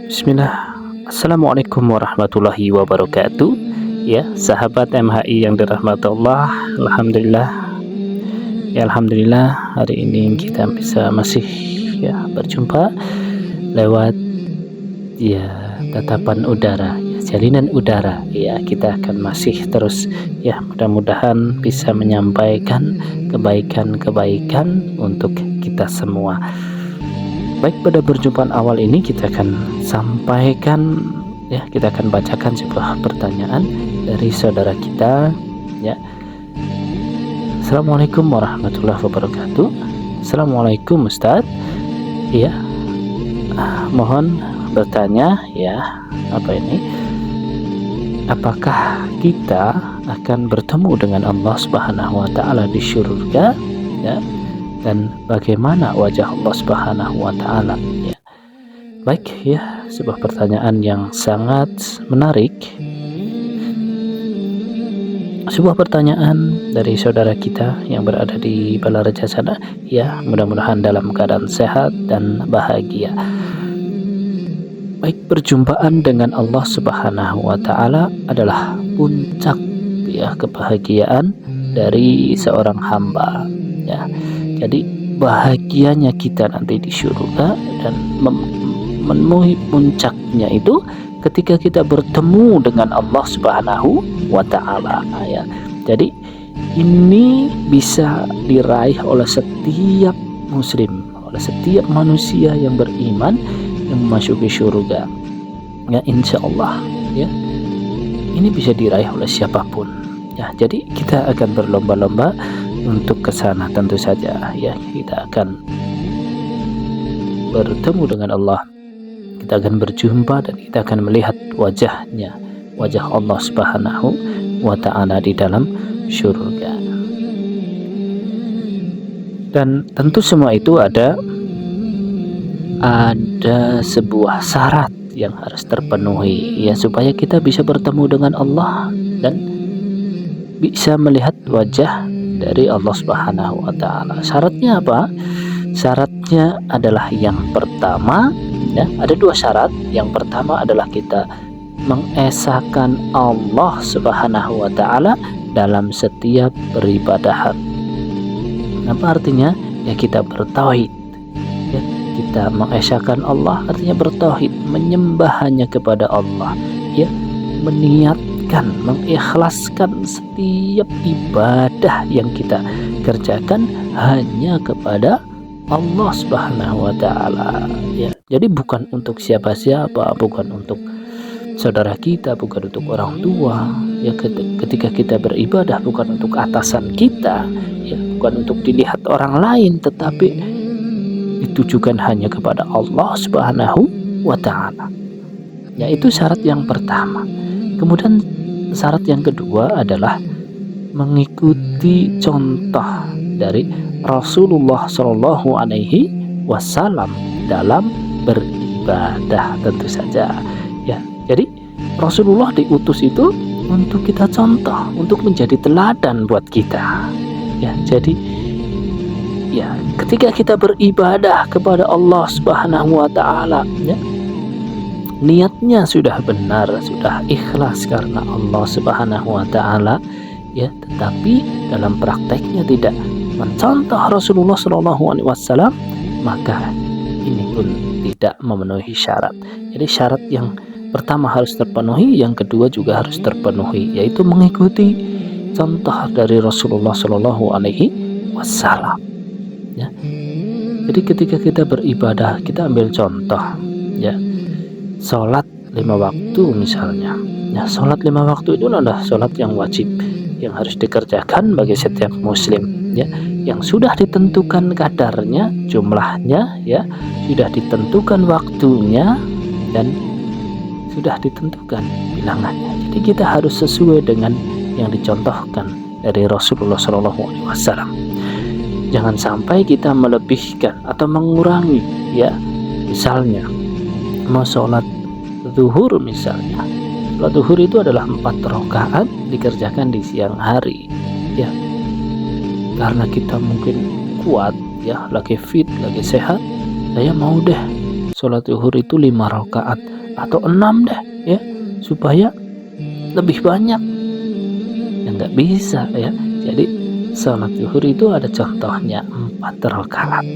Bismillah. Assalamualaikum warahmatullahi wabarakatuh. Ya, sahabat MHI yang dirahmati Allah, alhamdulillah. Ya, alhamdulillah hari ini kita masih ya berjumpa lewat ya tatapan udara, ya, jalinan udara. Ya, kita akan masih terus ya mudah-mudahan bisa menyampaikan kebaikan-kebaikan untuk kita semua. Baik, pada perjumpaan awal ini kita akan sampaikan ya, kita akan bacakan sebuah pertanyaan dari saudara kita ya. Assalamualaikum warahmatullahi wabarakatuh. Assalamualaikum Ustadz. Ya, mohon bertanya ya, apakah kita akan bertemu dengan Allah Subhanahu wa taala di surga ya? Dan bagaimana wajah Allah Subhanahu wa taala ya. Baik ya, sebuah pertanyaan yang sangat menarik. Sebuah pertanyaan dari saudara kita yang berada di Balaraja sana ya, mudah-mudahan dalam keadaan sehat dan bahagia. Baik, perjumpaan dengan Allah Subhanahu wa taala adalah puncak ya kebahagiaan dari seorang hamba ya. Jadi bahagianya kita nanti di surga dan memenuhi puncaknya itu ketika kita bertemu dengan Allah Subhanahu wa taala ya. Jadi ini bisa diraih oleh setiap muslim, oleh setiap manusia yang beriman yang memasuki surga. Ya, insya Allah ya. Ini bisa diraih oleh siapapun. Ya, jadi kita akan berlomba-lomba untuk ke sana tentu saja ya. Kita akan bertemu dengan Allah, kita akan berjumpa dan kita akan melihat wajahnya, wajah Allah Subhanahu wa taala di dalam surga. Dan tentu semua itu ada sebuah syarat yang harus terpenuhi ya, supaya kita bisa bertemu dengan Allah dan bisa melihat wajah dari Allah Subhanahu wa taala. Syaratnya apa? Syaratnya adalah yang pertama ya, ada dua syarat. Yang pertama adalah kita mengesahkan Allah Subhanahu wa taala dalam setiap peribadahan. Apa artinya? Ya, kita bertauhid. Ya, kita mengesahkan Allah artinya bertauhid, menyembah hanya kepada Allah. Ya, mengikhlaskan setiap ibadah yang kita kerjakan hanya kepada Allah Subhanahu wa taala ya. Jadi bukan untuk siapa-siapa, bukan untuk saudara kita, bukan untuk orang tua ya. Ketika kita beribadah bukan untuk atasan kita ya, bukan untuk dilihat orang lain, tetapi ditujukan hanya kepada Allah Subhanahu wa taala. Ya, itu syarat yang pertama. Kemudian syarat yang kedua adalah mengikuti contoh dari Rasulullah Shallallahu Alaihi Wasallam dalam beribadah tentu saja ya. Jadi Rasulullah diutus itu untuk kita contoh, untuk menjadi teladan buat kita ya. Jadi ya, ketika kita beribadah kepada Allah Subhanahu wa taala ya, niatnya sudah benar, sudah ikhlas karena Allah Subhanahu wa taala ya, tetapi dalam prakteknya tidak mencontoh Rasulullah Shallallahu alaihi wasallam, maka ini pun tidak memenuhi syarat. Jadi syarat yang pertama harus terpenuhi, yang kedua juga harus terpenuhi, yaitu mengikuti contoh dari Rasulullah Shallallahu alaihi wasallam ya. Jadi ketika kita beribadah, kita ambil contoh ya. Sholat 5 waktu misalnya ya, sholat 5 waktu itu adalah sholat yang wajib yang harus dikerjakan bagi setiap muslim ya, yang sudah ditentukan kadarnya, jumlahnya ya, sudah ditentukan waktunya dan sudah ditentukan bilangannya. Jadi kita harus sesuai dengan yang dicontohkan dari Rasulullah SAW. Jangan sampai kita melebihkan atau mengurangi ya. Misalnya mau sholat zuhur misalnya, sholat zuhur itu adalah 4 rakaat dikerjakan di siang hari ya, karena kita mungkin kuat ya, lagi fit, lagi sehat, saya mau deh sholat zuhur itu 5 rakaat atau 6 deh ya, supaya lebih banyak. Ya nggak bisa ya. Jadi sholat zuhur itu ada contohnya 4 rakaat.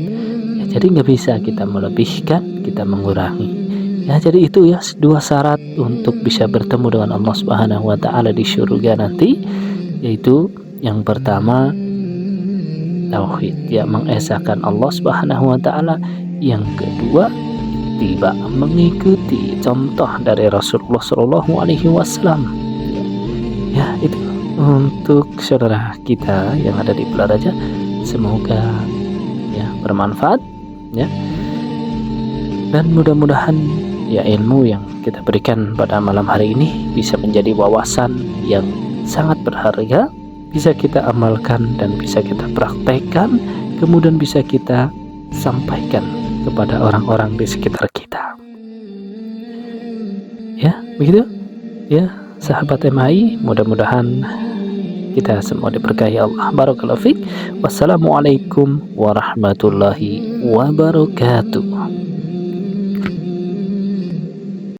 Ya, jadi nggak bisa kita melebihkan, kita mengurangi. Ya, jadi itu ya dua syarat untuk bisa bertemu dengan Allah Subhanahu wa taala di surga nanti, yaitu yang pertama tauhid, ya mengesahkan Allah Subhanahu wa taala. Yang kedua, ittiba, mengikuti contoh dari Rasulullah Shallallahu alaihi wasallam. Ya, itu untuk saudara kita yang ada di Pelaraja, semoga ya bermanfaat ya. Dan mudah-mudahan ya ilmu yang kita berikan pada malam hari ini bisa menjadi wawasan yang sangat berharga, bisa kita amalkan dan bisa kita praktekkan, kemudian bisa kita sampaikan kepada orang-orang di sekitar kita. Ya, begitu. Ya, sahabat MHI, mudah-mudahan kita semua diberkahi Allah. Barakallahu fiik. Wassalamualaikum warahmatullahi wabarakatuh.